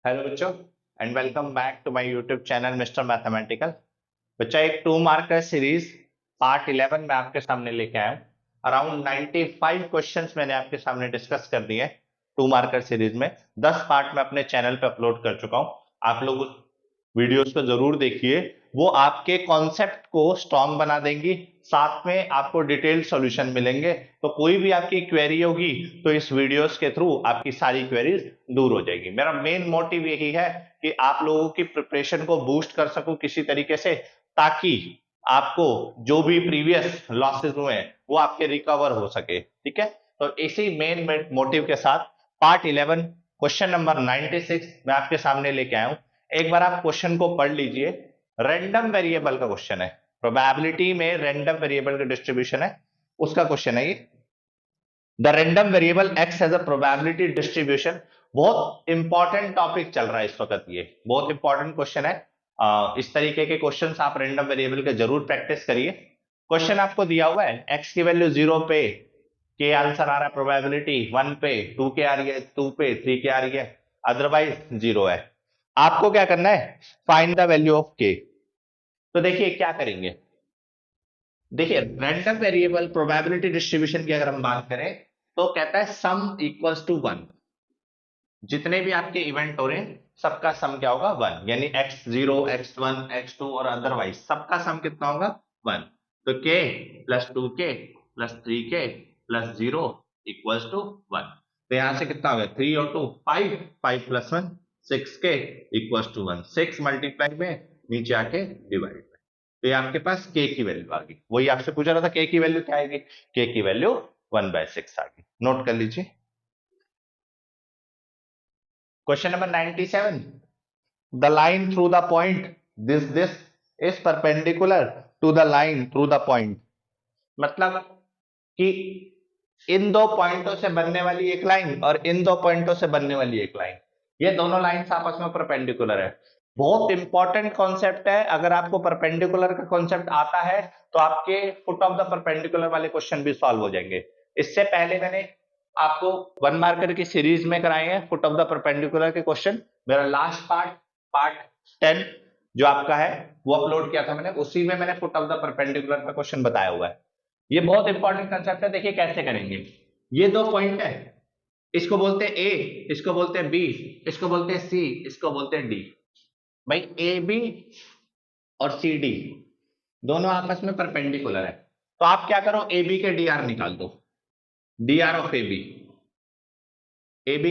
Hello बच्चों and welcome back to my YouTube channel mister mathematical. बच्चा एक 2 marker series part 11 में आपके सामने लेके आया हूँ। अराउंड 95 क्वेश्चंस मैंने आपके सामने डिस्कस कर दिए 2 मार्कर सीरीज में। 10 पार्ट में अपने चैनल पे अपलोड कर चुका हूँ। आप लोग उस वीडियोस को जरूर देखिए, वो आपके कॉन्सेप्ट को स्ट्रॉन्ग बना देंगी, साथ में आपको डिटेल्ड सॉल्यूशन मिलेंगे। तो कोई भी आपकी क्वेरी होगी तो इस वीडियोस के थ्रू आपकी सारी क्वेरीज दूर हो जाएगी। मेरा मेन मोटिव यही है कि आप लोगों की प्रिपरेशन को बूस्ट कर सकूं किसी तरीके से, ताकि आपको जो भी प्रीवियस लॉसेस हुए हैं वो आपके रिकवर हो सके। ठीक है, तो इसी मेन मोटिव के साथ पार्ट 11 क्वेश्चन नंबर 96 मैं आपके सामने लेके आया हूं। एक बार आप क्वेश्चन को पढ़ लीजिए। रैंडम वेरिएबल का क्वेश्चन है, प्रोबेबिलिटी में रैंडम वेरिएबल का डिस्ट्रीब्यूशन है, उसका क्वेश्चन है ये। The random variable X as a probability distribution. बहुत इंपॉर्टेंट टॉपिक चल रहा है इस वक्त, ये बहुत इंपॉर्टेंट क्वेश्चन है। इस तरीके के क्वेश्चंस आप रैंडम वेरिएबल के जरूर प्रैक्टिस करिए। क्वेश्चन आपको दिया हुआ है, एक्स की वैल्यू 0 पे के आंसर आ रहा है, प्रोबेबिलिटी 1 पे, 2 के आ रही है, 2 पे 3 के आ रही है, अदरवाइज 0 है। आपको क्या करना है, फाइंड द वैल्यू ऑफ के। तो देखिए क्या करेंगे, देखिए रैंडम वेरिएबल प्रोबेबिलिटी डिस्ट्रीब्यूशन की अगर हम बात करें तो कहता है सम इक्वल्स टू 1। जितने भी आपके इवेंट हो रहे हैं सबका सम क्या होगा, 1। यानी x0 x1 x2 और अदरवाइज सबका सम कितना होगा, 1। तो k plus 2k plus 3k plus 0 equals to 1। तो यहां से कितना हो गया, 3 और 2 5, 5 plus 1 6k equals to 1। 6 multiply में नीचे आके डिवाइड में, तो ये आपके पास k की वैल्यू आ गई। वही आपसे पूछा रहा था k की वैल्यू क्या आएगी, k की वैल्यू 1/6 आ गई। नोट कर लीजिए। Question number 97, the line through the point this is perpendicular to the line through the point। मतलब कि इन दो पॉइंटों से बनने वाली एक लाइन और इन दो पॉइंटों से बनने वाली एक लाइन, ये दोनों लाइंस आपस में परपेंडिकुलर है। बहुत इंपॉर्टेंट कॉन्सेप्ट है। अगर आपको परपेंडिकुलर का कॉन्सेप्ट आता है तो आपके फुट ऑफ द परपेंडिकुलर वाले क्वेश्चन भी सॉल्व हो जाएंगे। इससे पहले मैंने आपको 1 मार्कर की सीरीज में कराए हैं फुट ऑफ द परपेंडिकुलर के क्वेश्चन। मेरा लास्ट पार्ट 10 जो आपका है वो अपलोड किया था मैंने, उसी में मैंने फुट ऑफ द परपेंडिकुलर का क्वेश्चन बताया हुआ है। ये बहुत इंपॉर्टेंट कंसेप्ट है। देखिए कैसे करेंगे, ये दो पॉइंट है, इसको बोलते हैं ए, इसको बोलते हैं बी, इसको बोलते हैं सी, इसको बोलते हैं डी। भाई ए बी और सी डी दोनों आपस में परपेंडिकुलर है, तो आप क्या करो, ए बी के डी आर निकाल दो। D R of A B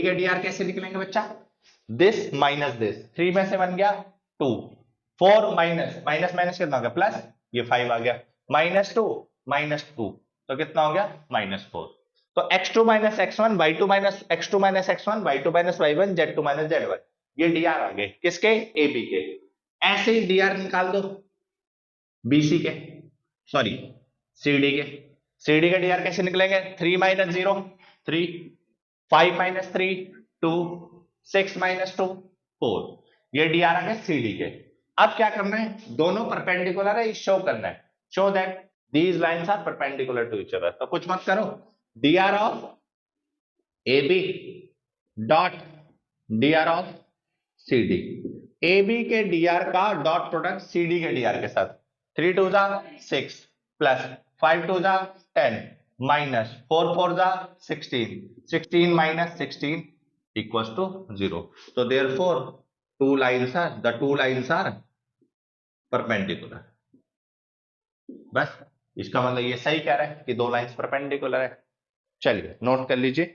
के डी आर कैसे निकलेंगे बच्चा, दिस माइनस दिस, 3 में से बन गया 2, 4 माइनस माइनस माइनस कितना हो गया प्लस, ये 5 आ गया, -2 -2 तो कितना हो गया -4। तो x2 minus x1 y2 minus x2 minus x1 y2 minus y1 z2 minus z1, ये dr आ गए किसके, ए बी के। ऐसे ही dr निकाल दो बीसी के, सॉरी सीडी के। सीडी के dr कैसे निकलेंगे, 3 माइनस 0 3, 5 माइनस 3 2, 6 माइनस 2 4, ये dr आ गए सीडी के। अब क्या करना है, दोनों परपेंडिकुलर है, शो करना है, show that these lines are perpendicular to each other। तो कुछ मत करो, dr of AB dot dr of CD, AB के dr का डॉट प्रोडक्ट CD के dr के साथ, 3 2 जा 6 प्लस 5 2 जा 10 माइनस 4 4 जा 16, 16 माइनस 16 equals to 0। तो therefore the two lines are perpendicular। बस इसका मतलब ये सही कह रहा है कि दो लाइंस परपेंडिकुलर है। चलिए नोट कर लीजिए।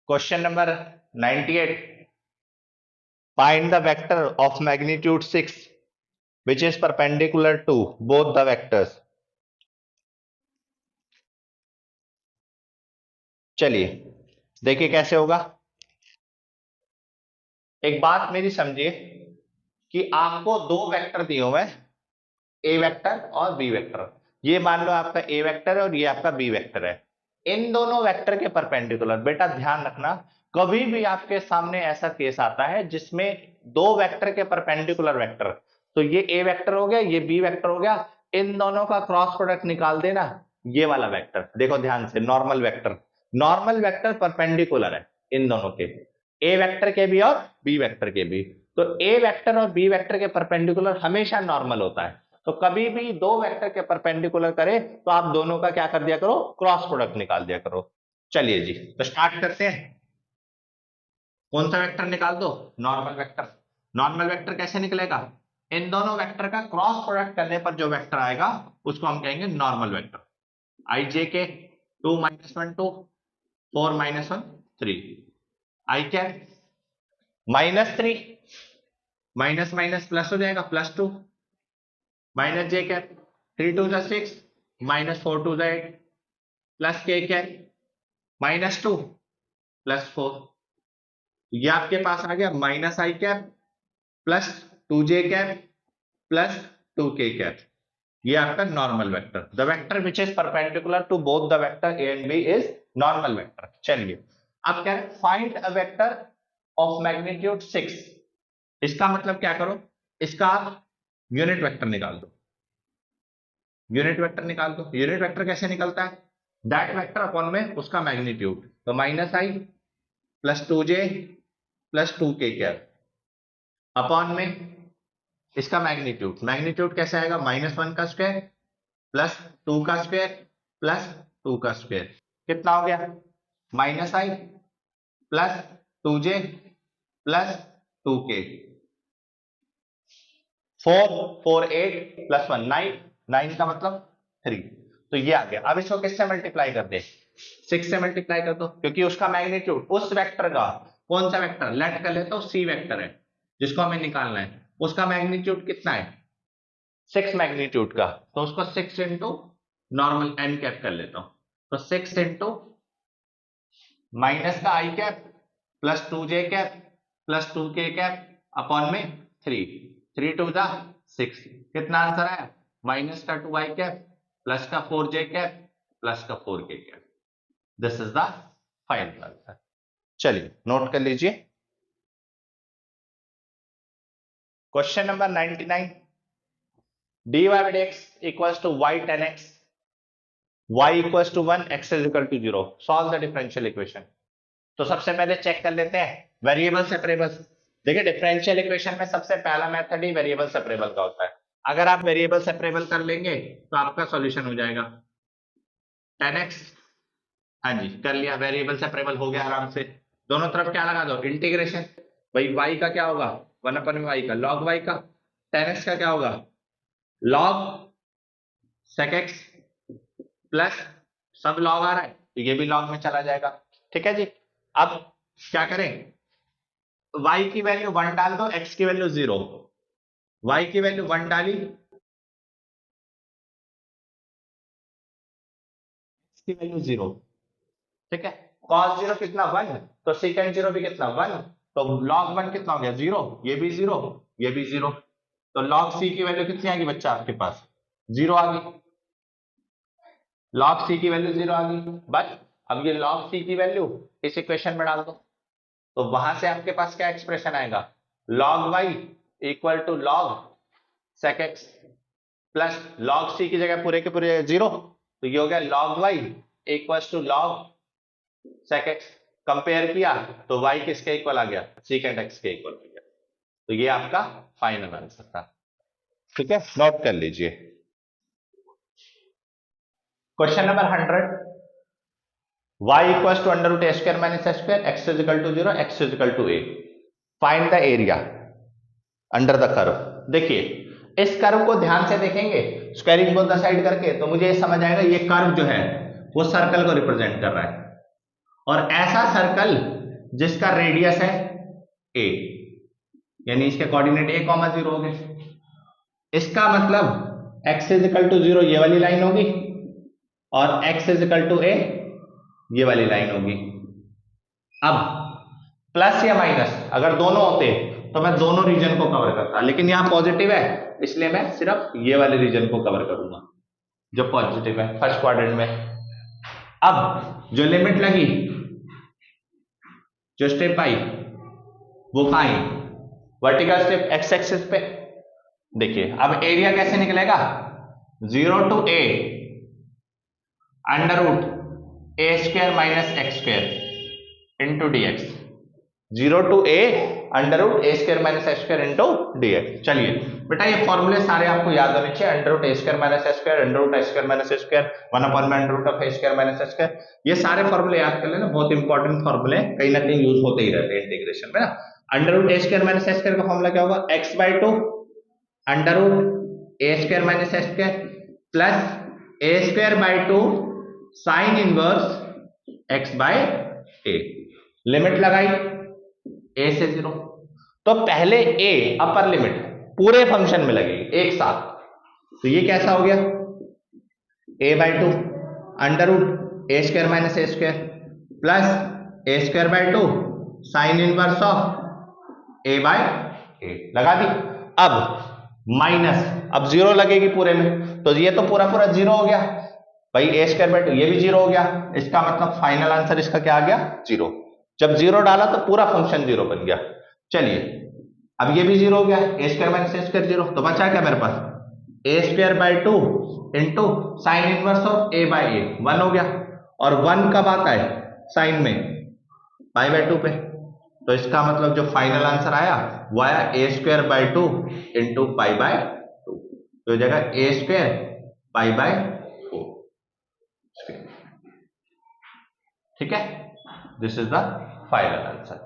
Question number 98, find the vector of magnitude 6 which is perpendicular to both the vectors. चलिए देखिए कैसे होगा। एक बात मेरी समझिए कि आपको दो वेक्टर दिए हुए हैं, ए वेक्टर और बी वेक्टर। ये मान लो आपका ए वेक्टर है और ये आपका बी वेक्टर है। इन दोनों वेक्टर के परपेंडिकुलर, बेटा ध्यान रखना, कभी भी आपके सामने ऐसा केस आता है जिसमें दो वेक्टर के परपेंडिकुलर वेक्टर, तो ये ए वेक्टर हो गया, ये बी वेक्टर हो गया, इन दोनों का क्रॉस प्रोडक्ट निकाल देना, ये वाला वेक्टर देखो ध्यान से, नॉर्मल वेक्टर परपेंडिकुलर है इन दोनों के। ए वेक्टर के भी और बी वेक्टर के भी। तो ए वेक्टर और बी वेक्टर के परपेंडिकुलर हमेशा नॉर्मल होता है, तो कभी भी दो वेक्टर के परपेंडिकुलर करे तो आप दोनों का क्या कर दिया करो, क्रॉस प्रोडक्ट निकाल दिया करो। चलिए जी, तो स्टार्ट करते हैं। कौन सा वेक्टर निकाल दो, नॉर्मल वेक्टर। नॉर्मल वेक्टर कैसे निकलेगा, इन दोनों वेक्टर का क्रॉस प्रोडक्ट करने पर जो वेक्टर आएगा उसको हम कहेंगे नॉर्मल वेक्टर। आई जे के 2 - 1 2 4 - 1 3 I cap -3 minus minus plus हो जाएगा +2 minus J cap 3 2 6 -4 2 8 plus K cap -2 +4। ये आपके पास आ गया minus I cap plus 2 J cap plus 2 K cap. ये आपका normal vector, the vector which is perpendicular to both the vector A and B is normal vector. चलिए अब क्या है, find a vector of magnitude 6। इसका मतलब क्या करो, इसका यूनिट वेक्टर निकाल दो। यूनिट वेक्टर निकाल दो। यूनिट वेक्टर कैसे निकलता है, दैट वेक्टर अपॉन में उसका मैग्नीट्यूड, तो -i + 2j + 2k cap upon में इसका मैग्नीट्यूड। मैग्नीट्यूड कैसे आएगा, -1 का स्क्वायर प्लस 2 का स्क्वायर प्लस 2 का स्क्वायर। कितना हो गया, -i + 2j + 2k 4 4 8 + 1 9 9 का मतलब 3। तो ये आ गया। अब इसको किससे मल्टीप्लाई कर दे, 6 से मल्टीप्लाई कर दो, क्योंकि उसका मैग्नीट्यूड उस वेक्टर का, कौन सा वेक्टर, लेट कर लेता हूं सी वेक्टर है जिसको हमें निकालना है, उसका मैग्नीट्यूड कितना है 6 मैग्नीट्यूड का, तो उसको 6 इंटू नॉर्मल एन कैप कर लेता हूं। तो 6 इंटू माइनस का I cap plus 2j cap plus 2k cap upon में 3 3 2 6। कितना आंसर आया, माइनस का 2i कैप प्लस का 4j कैप प्लस का 4k cap. This is the final answer. चलिए नोट कर लीजिए। Question number 99, dy by dx equals to y tan x, y equals to 1, x is equal to 0. Solve the differential equation. तो सबसे पहले check कर लेते हैं वेरिएबल सेपरेबल। देखिए डिफरेंशियल इक्वेशन में सबसे पहला मेथड ही वेरिएबल सेपरेबल का होता है। अगर आप वेरिएबल सेपरेबल कर लेंगे तो आपका सॉल्यूशन हो जाएगा। tan x, हाँ जी कर लिया, वेरिएबल सेपरेबल हो गया आराम से। दोनों तरफ क्या लगा दो, इंटीग्रेशन। भाई y का क्या होगा, 1/y का log y का, tan x का क्या होगा log sec x प्लस सब log आ रहा है तो ये भी log में चला जाएगा। ठीक है जी। अब क्या करें, y की वैल्यू 1 डाल दो, x की वैल्यू 0। y की वैल्यू 1 डाली, x की वैल्यू 0। ठीक है, cos 0 कितना 1, तो secant 0 भी कितना 1, तो log 1 कितना हो गया 0, ये भी 0 ये भी 0, तो log c की वैल्यू कितनी आ गई बच्चा आपके पास, 0 आ गई। log c की वैल्यू 0 आ गई। बस अब ये log c की वैल्यू इस इक्वेशन में डाल दो, तो वहां से आपके पास क्या एक्सप्रेशन आएगा, log y equal to log sec x plus log c की जगह पूरे के पूरे 0, तो ये हो गया log y equal to log sec x। Compare किया तो y किसके इक्वल आ गया, secant x के इक्वल आ गया। तो ये आपका फाइनल आंसर था। ठीक है, नोट कर लीजिए। Question number 100, y equal to √a² - s², x is equal to 0, x is equal to a। Find the area under the curve. देखिए इस कर्व को ध्यान से देखेंगे स्क्वायरिंग बोथ द साइड करके, तो मुझे ये समझ आएगा ये कर्व जो है वो सर्कल को रिप्रेजेंट कर रहा है, और ऐसा सर्कल जिसका रेडियस है a, यानी इसके कोऑर्डिनेट a, 0 हो गए। इसका मतलब x इज इक्वल टू 0 ये वाली लाइन होगी, और x is equal to a ये वाली लाइन होगी। अब प्लस या माइनस अगर दोनों होते तो मैं दोनों रीजन को कवर करता, लेकिन यहां पॉजिटिव है इसलिए मैं सिर्फ ये वाले रीजन को कवर करूंगा जो पॉजिटिव है फर्स्ट क्वाड्रेंट में। अब जो लिमिट लगी, जो स्टेप आई वो कहां है, वर्टिकल स्टेप एक्स एक्सिस पे। देखिए अब एरिया कैसे निकलेगा, 0 to a √a² - x² into dx। 0 to a under root A square minus H square into D X. चलिए बेटा ये फॉर्मूले सारे आपको याद होने चाहिए, under root A square minus H square, under root H square minus H square, 1 में under root of A square minus H square, ये सारे फॉर्मूले याद कर लेना, बहुत इंपॉर्टेंट फॉर्मूले कहीं ना कहीं यूज होते ही रहते हैं इंटीग्रेशन में ना। Under root A square minus H square का फॉर्मूला क्या होगा, x/2 under root A square minus H square plus A square by 2 sine inverse x by A. Limit लगाई a से 0, तो पहले a अपर लिमिट पूरे फंक्शन में लगेगी एक साथ, तो ये कैसा हो गया a/2 under root A square minus A square plus A square by 2 sine inverse of a by A लगा दी। अब माइनस, अब 0 लगेगी पूरे में, तो ये तो पूरा पूरा 0 हो गया भाई, ए स्क्वायर बाय 2 ये भी 0 हो गया, इसका मतलब फाइनल आंसर इसका क्या आ गया 0। जब 0 डाला तो पूरा फंक्शन 0 बन गया। चलिए अब ये भी 0 हो गया, A square minus A square 0, तो बचा क्या मेरे पास A square by 2 into sine inverse of A by A 1 हो गया, और 1 कब आता है साइन में पाई बाय 2 पे, तो इसका मतलब जो फाइनल आंसर आया वो आया A square by 2 into pi by 2, तो हो जाएगा ए स्क्वायर पाई बाय 4। ठीक है, this is the final answer.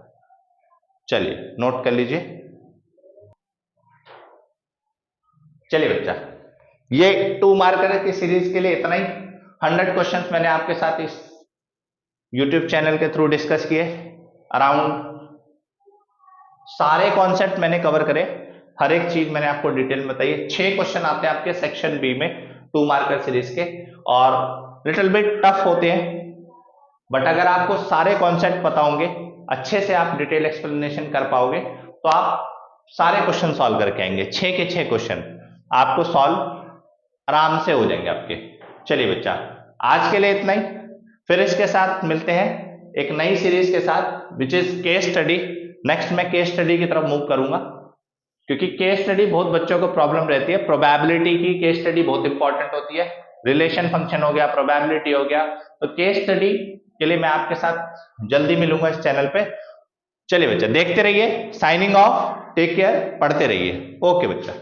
चलिए नोट कर लीजिए। चलिए बच्चा, ये 2 मार्कर की सीरीज के लिए इतना ही। 100 क्वेश्चंस मैंने आपके साथ इस YouTube चैनल के थ्रू डिस्कस किए, अराउंड सारे कॉन्सेप्ट मैंने कवर करे, हर एक चीज मैंने आपको डिटेल में बताई। 6 क्वेश्चन आते हैं आपके सेक्शन बी में 2 मार्कर सीरीज के, और लिटिल बिट टफ होते हैं, बट अगर आपको सारे कॉन्सेप्ट पता होंगे, अच्छे से आप डिटेल एक्सप्लेनेशन कर पाओगे, तो आप सारे क्वेश्चन सॉल्व करके आएंगे। 6 के 6 क्वेश्चन आपको सॉल्व आराम से हो जाएंगे आपके। चलिए बच्चा, आज के लिए इतना ही, फिर इसके साथ मिलते हैं एक नई सीरीज के साथ which is case study. Next मैं केस स्टडी की तरफ मूव करूंगा, क्योंकि केस स्टडी बहुत बच्चों को प्रॉब्लम रहती है। प्रोबेबिलिटी की केस स्टडी बहुत इंपॉर्टेंट होती है, रिलेशन फंक्शन हो गया, प्रोबेबिलिटी हो गया, तो केस स्टडी के लिए मैं आपके साथ जल्दी मिलूंगा इस चैनल पे। चलिए बच्चा, देखते रहिए, साइनिंग ऑफ, टेक केयर, पढ़ते रहिए। ओके बच्चा।